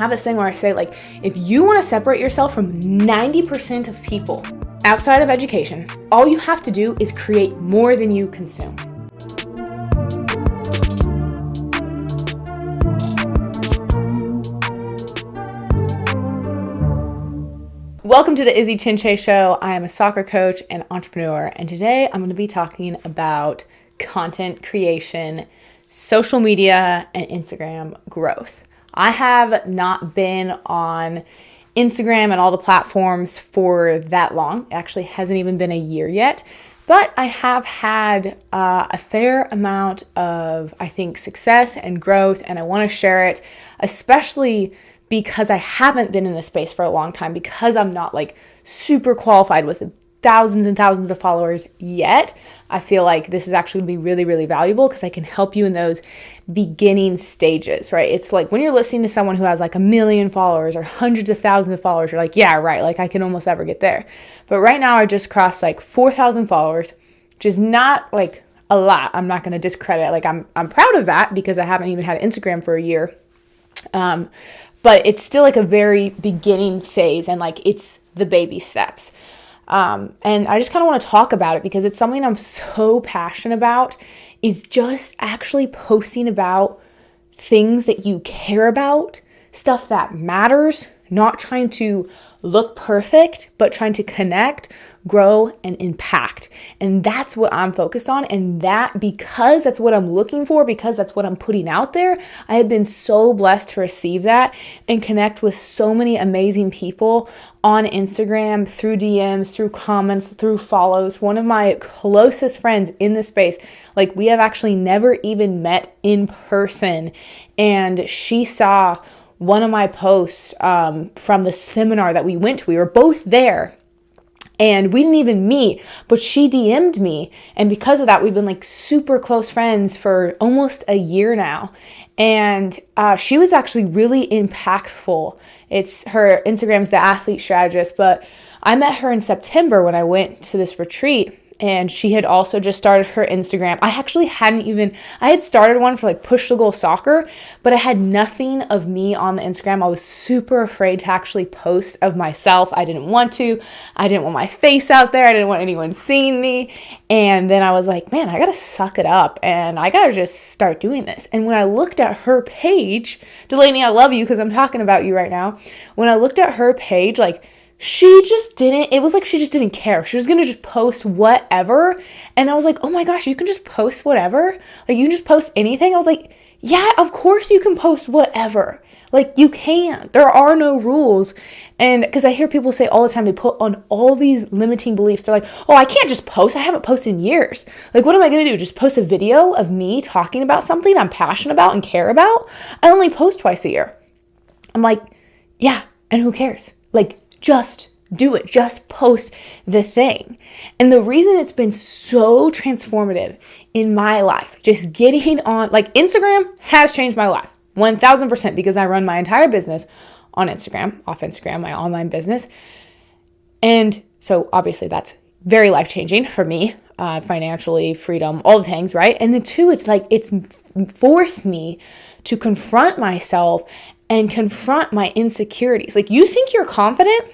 I have this thing where I say, like, if you want to separate yourself from 90% of people outside of education, all you have to do is create more than you consume. Welcome to the Izzy Chinche Show. I am a soccer coach and entrepreneur, and today I'm going to be talking about content creation, social media, and Instagram growth. I have not been on Instagram and all the platforms for that long. It actually hasn't even been a year yet, but I have had a fair amount of, I think, success and growth, and I want to share it, especially because I haven't been in this space for a long time, because I'm not like super qualified with thousands and thousands of followers yet. I feel like this is actually going to be really, really valuable because I can help you in those beginning stages, right? It's like when you're listening to someone who has like 1 million followers or hundreds of thousands of followers, you're like, yeah, right, like I can almost never get there. But right now I just crossed like 4,000 followers, which is not like a lot. I'm not going to discredit it. Like I'm proud of that because I haven't even had Instagram for a year. But it's still like a very beginning phase, and like it's the baby steps. And I just kind of want to talk about it because it's something I'm so passionate about, is just actually posting about things that you care about, stuff that matters, not trying to look perfect, but trying to connect, grow, and impact. And that's what I'm focused on. And that, because that's what I'm looking for, because that's what I'm putting out there, I have been so blessed to receive that and connect with so many amazing people on Instagram, through DMs, through comments, through follows. One of my closest friends in the space, like we have actually never even met in person. And she saw one of my posts from the seminar that we went to. We were both there and we didn't even meet, but she DM'd me. And because of that, we've been like super close friends for almost a year now. And she was actually really impactful. It's her Instagram's The Athlete Strategist, but I met her in September when I went to this retreat. And she had also just started her Instagram. I had started one for like Push the Goal Soccer, but I had nothing of me on the Instagram. I was super afraid to actually post of myself. I didn't want to. I didn't want my face out there. I didn't want anyone seeing me. And then I was like, man, I got to suck it up and I got to just start doing this. And when I looked at her page, Delaney, I love you because I'm talking about you right now. When I looked at her page, like, it was like she just didn't care. She was going to just post whatever. And I was like, oh my gosh, you can just post whatever? Like, you can just post anything? I was like, yeah, of course you can post whatever. Like, you can. There are no rules. And because I hear people say all the time, they put on all these limiting beliefs. They're like, oh, I can't just post. I haven't posted in years. Like, what am I going to do? Just post a video of me talking about something I'm passionate about and care about? I only post twice a year. I'm like, yeah, and who cares? Like, just do it. Just post the thing. And the reason it's been so transformative in my life, just getting on, like, Instagram has changed my life 1000% because I run my entire business on Instagram, off Instagram, my online business. And so obviously that's very life-changing for me, financially, freedom, all the things, right? And then two, it's like, it's forced me to confront myself and confront my insecurities. Like, you think you're confident?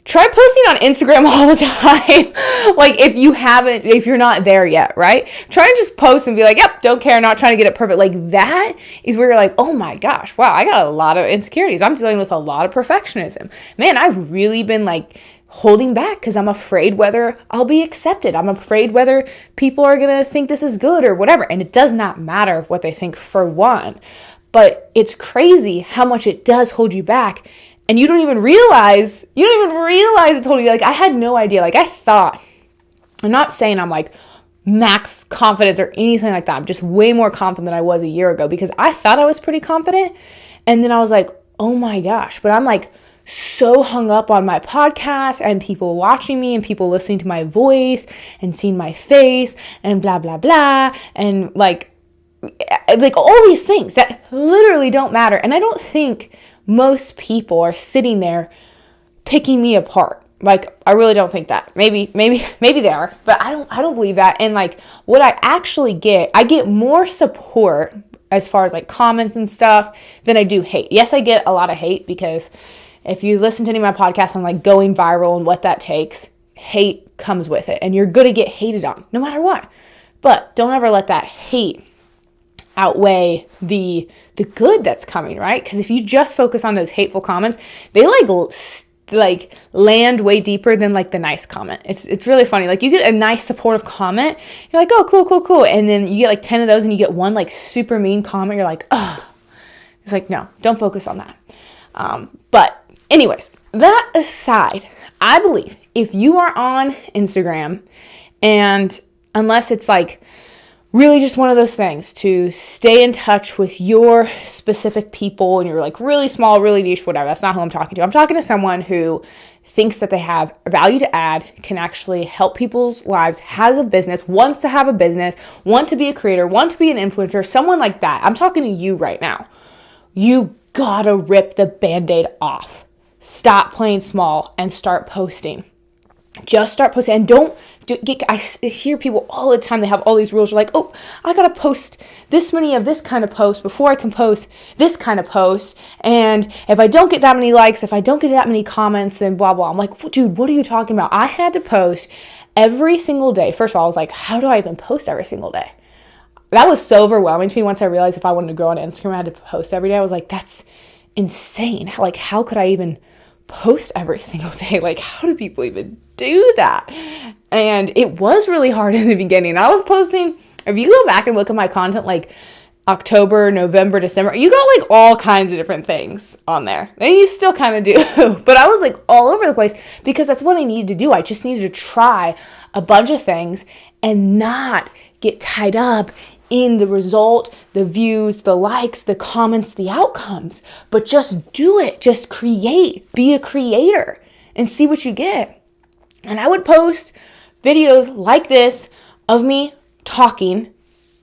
Try posting on Instagram all the time. Like, if you're not there yet, right? Try and just post and be like, yep, don't care, not trying to get it perfect. Like, that is where you're like, oh my gosh, wow, I got a lot of insecurities. I'm dealing with a lot of perfectionism. Man, I've really been like holding back because I'm afraid whether I'll be accepted. I'm afraid whether people are going to think this is good or whatever. And it does not matter what they think, for one. But it's crazy how much it does hold you back. And you don't even realize it's holding you. Like, I had no idea. Like, I'm not saying I'm like max confidence or anything like that. I'm just way more confident than I was a year ago because I thought I was pretty confident. And then I was like, oh my gosh. But I'm like so hung up on my podcast and people watching me and people listening to my voice and seeing my face and blah, blah, blah. And like all these things that literally don't matter. And I don't think most people are sitting there picking me apart. Like, I really don't think that. Maybe they are, but I don't believe that. And like, what I actually get, I get more support as far as like comments and stuff than I do hate. Yes, I get a lot of hate because if you listen to any of my podcasts on like going viral and what that takes, hate comes with it. And you're going to get hated on no matter what. But don't ever let that hate outweigh the good that's coming, right? Because if you just focus on those hateful comments, they like land way deeper than like the nice comment. It's really funny. Like you get a nice supportive comment, you're like, oh, cool. And then you get like 10 of those and you get one like super mean comment. You're like, oh, it's like, no, don't focus on that. But anyways, that aside, I believe if you are on Instagram, and unless it's like really just one of those things to stay in touch with your specific people and you're like really small, really niche, whatever, that's not who I'm talking to. I'm talking to someone who thinks that they have value to add, can actually help people's lives, has a business, wants to have a business, want to be a creator, want to be an influencer, someone like that. I'm talking to you right now. You gotta rip the Band-Aid off. Stop playing small and start posting. Just start posting, and I hear people all the time, they have all these rules. You're like, oh, I gotta post this many of this kind of post before I can post this kind of post. And if I don't get that many likes, if I don't get that many comments, then blah, blah. I'm like, dude, what are you talking about? I had to post every single day. First of all, I was like, how do I even post every single day? That was so overwhelming to me once I realized if I wanted to grow on Instagram, I had to post every day. I was like, that's insane. Like, how could I even post every single day? Like, how do people even do that? And it was really hard in the beginning. I was posting, if you go back and look at my content, like October, November, December, you got like all kinds of different things on there. And you still kind of do. But I was like all over the place because that's what I needed to do. I just needed to try a bunch of things and not get tied up in the result, the views, the likes, the comments, the outcomes, but just do it. Just create, be a creator and see what you get. And I would post videos like this of me talking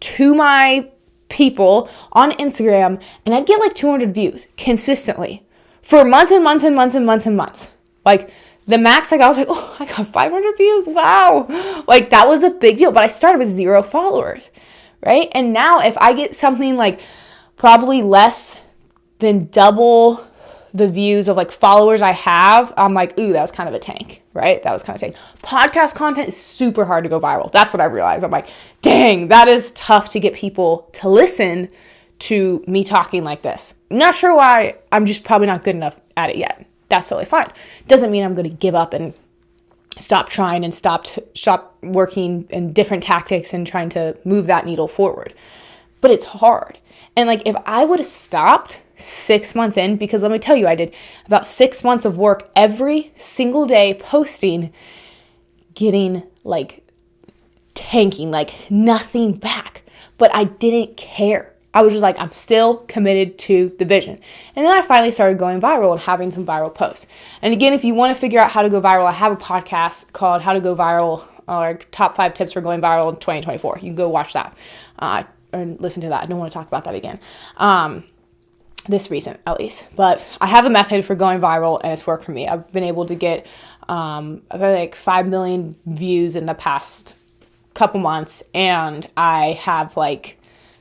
to my people on Instagram, and I'd get like 200 views consistently for months and months and months and months and months. Like the max, like I was like, oh, I got 500 views. Wow. Like that was a big deal, but I started with 0 followers. Right? And now if I get something like probably less than double the views of like followers I have, I'm like, ooh, that was kind of a tank, right? That was kind of a tank. Podcast content is super hard to go viral. That's what I realized. I'm like, dang, that is tough to get people to listen to me talking like this. I'm not sure why. I'm just probably not good enough at it yet. That's totally fine. Doesn't mean I'm going to give up and stop trying and stop working in different tactics and trying to move that needle forward. But it's hard. And like if I would have stopped 6 months in, because let me tell you, I did about 6 months of work every single day posting, getting like tanking, like nothing back. But I didn't care. I was just like, I'm still committed to the vision. And then I finally started going viral and having some viral posts. And again, if you want to figure out how to go viral, I have a podcast called How to Go Viral, or Top 5 Tips for Going Viral in 2024. You can go watch that and listen to that. I don't want to talk about that again. This recent, at least. But I have a method for going viral, and it's worked for me. I've been able to get about like 5 million views in the past couple months, and I have like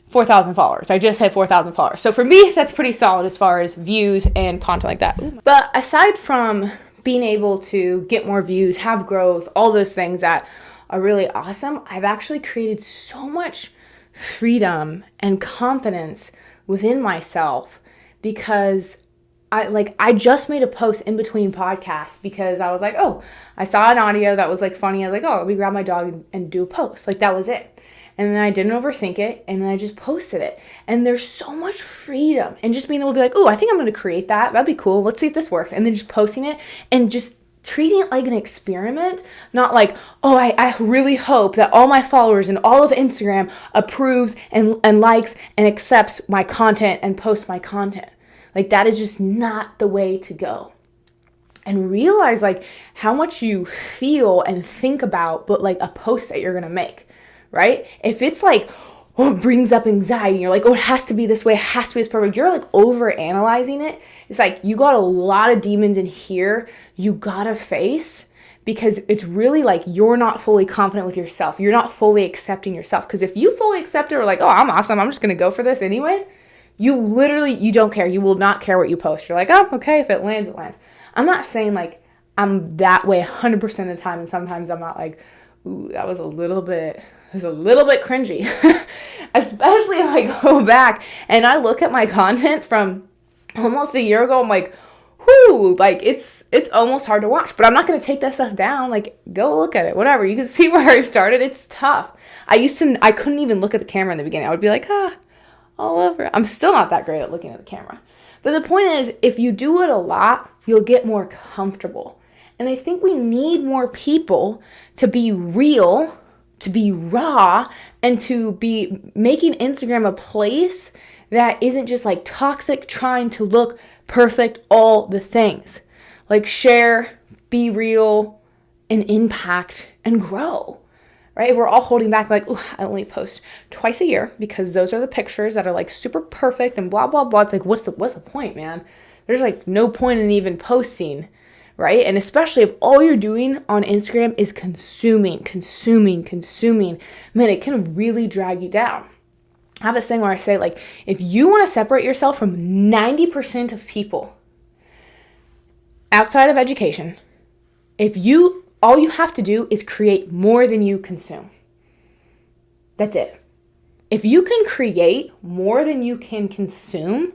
4,000 followers. I just had 4,000 followers. So for me, that's pretty solid as far as views and content like that. But aside from being able to get more views, have growth, all those things that are really awesome, I've actually created so much freedom and confidence within myself because I just made a post in between podcasts because I was like, oh, I saw an audio that was like funny. I was like, oh, let me grab my dog and do a post. Like that was it. And then I didn't overthink it, and then I just posted it. And there's so much freedom. And just being able to be like, oh, I think I'm going to create that. That'd be cool. Let's see if this works. And then just posting it and just treating it like an experiment. Not like, oh, I really hope that all my followers and all of Instagram approves and likes and accepts my content and posts my content. Like that is just not the way to go. And realize like how much you feel and think about, but like a post that you're going to make. Right? If it's like, oh, it brings up anxiety, you're like, oh, it has to be this way, it has to be this perfect. You're like over analyzing it. It's like you got a lot of demons in here you gotta face because it's really like you're not fully confident with yourself. You're not fully accepting yourself. Because if you fully accept it or like, oh, I'm awesome, I'm just going to go for this anyways, you don't care. You will not care what you post. You're like, oh, okay, if it lands, it lands. I'm not saying like I'm that way 100% of the time. And sometimes I'm not like, ooh, that was a little bit cringy. Especially if I go back and I look at my content from almost a year ago, I'm like, whoo, like it's almost hard to watch, but I'm not going to take that stuff down. Like, go look at it, whatever. You can see where I started. It's tough. I couldn't even look at the camera in the beginning. I would be like, all over. I'm still not that great at looking at the camera. But the point is, if you do it a lot, you'll get more comfortable. And I think we need more people to be real, to be raw, and to be making Instagram a place that isn't just like toxic, trying to look perfect, all the things. Like share, be real, and impact, and grow. Right? If we're all holding back like, I only post twice a year because those are the pictures that are like super perfect and blah, blah, blah. It's like, what's the point, man? There's like no point in even posting, right? And especially if all you're doing on Instagram is consuming, man, it can really drag you down. I have this thing where I say like, if you want to separate yourself from 90% of people outside of education, all you have to do is create more than you consume. That's it. If you can create more than you can consume,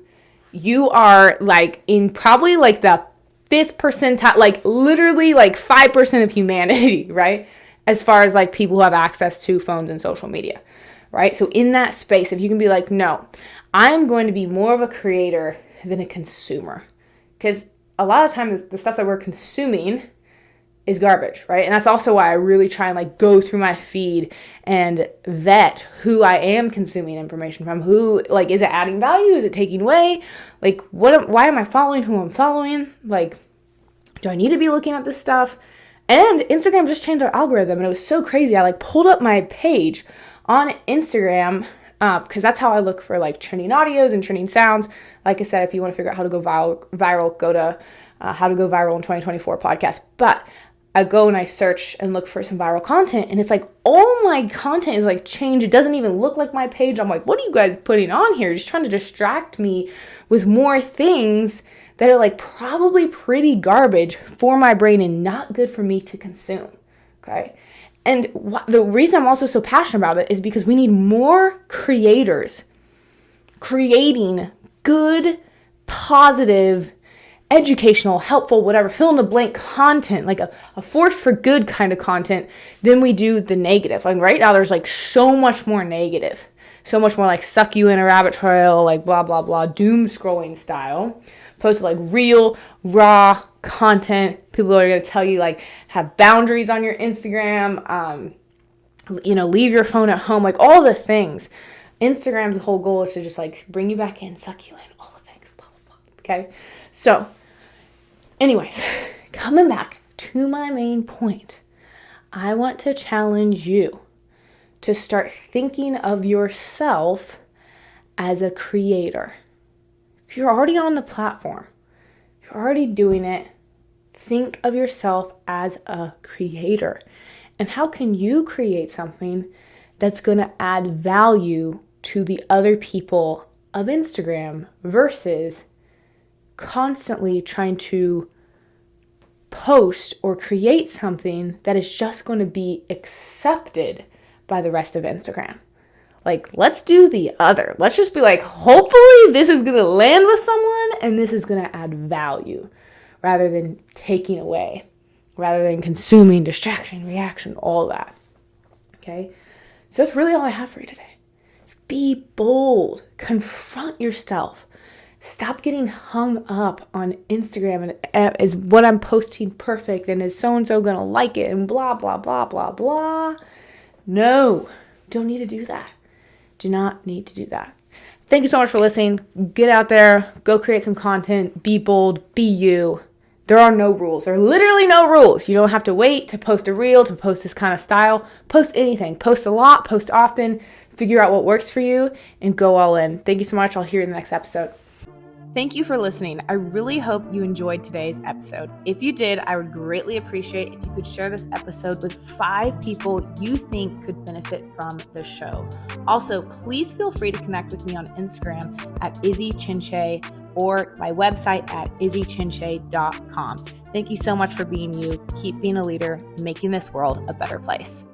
you are like in probably like the 5th percentile, like literally like 5% of humanity, right? As far as like people who have access to phones and social media, right? So in that space, if you can be like, no, I'm going to be more of a creator than a consumer. Because a lot of times the stuff that we're consuming is garbage, right? And that's also why I really try and like go through my feed and vet who I am consuming information from. Who, like, is it adding value? Is it taking away? Like, why am I following who I'm following? Like, do I need to be looking at this stuff? And Instagram just changed their algorithm, and it was so crazy. I like pulled up my page on Instagram because that's how I look for like trending audios and trending sounds. Like I said, if you want to figure out how to go viral, go to How to Go Viral in 2024 podcast. But I go and I search and look for some viral content, and it's like all my content is like changed. It doesn't even look like my page. I'm like, what are you guys putting on here? Just trying to distract me with more things that are like probably pretty garbage for my brain and not good for me to consume. Okay. And the reason I'm also so passionate about it is because we need more creators creating good, positive, educational, helpful, whatever, fill in the blank content, like a force for good kind of content, than we do the negative. Like right now, there's like so much more negative, so much more like suck you in a rabbit trail, like blah, blah, blah, doom scrolling style, opposed to like real, raw content. People are going to tell you like have boundaries on your Instagram, leave your phone at home, like all the things. Instagram's whole goal is to just like bring you back in, suck you in, all the things, blah, blah, blah. Okay. So anyways, coming back to my main point, I want to challenge you to start thinking of yourself as a creator. If you're already on the platform, if you're already doing it, think of yourself as a creator. And how can you create something that's going to add value to the other people of Instagram versus constantly trying to post or create something that is just going to be accepted by the rest of Instagram? Like, let's do the other. Let's just be like, hopefully this is going to land with someone and this is going to add value rather than taking away, rather than consuming, distraction, reaction, all that. Okay? So that's really all I have for you today. Is be bold. Confront yourself. Stop getting hung up on Instagram and is what I'm posting perfect and is so-and-so going to like it and blah, blah, blah, blah, blah. No, don't need to do that. Do not need to do that. Thank you so much for listening. Get out there, go create some content, be bold, be you. There are no rules. There are literally no rules. You don't have to wait to post a reel, to post this kind of style. Post anything. Post a lot, post often, figure out what works for you, and go all in. Thank you so much. I'll hear you in the next episode. Thank you for listening. I really hope you enjoyed today's episode. If you did, I would greatly appreciate if you could share this episode with 5 people you think could benefit from the show. Also, please feel free to connect with me on Instagram at Izzy Chinche or my website at izzychinche.com. Thank you so much for being you. Keep being a leader and making this world a better place.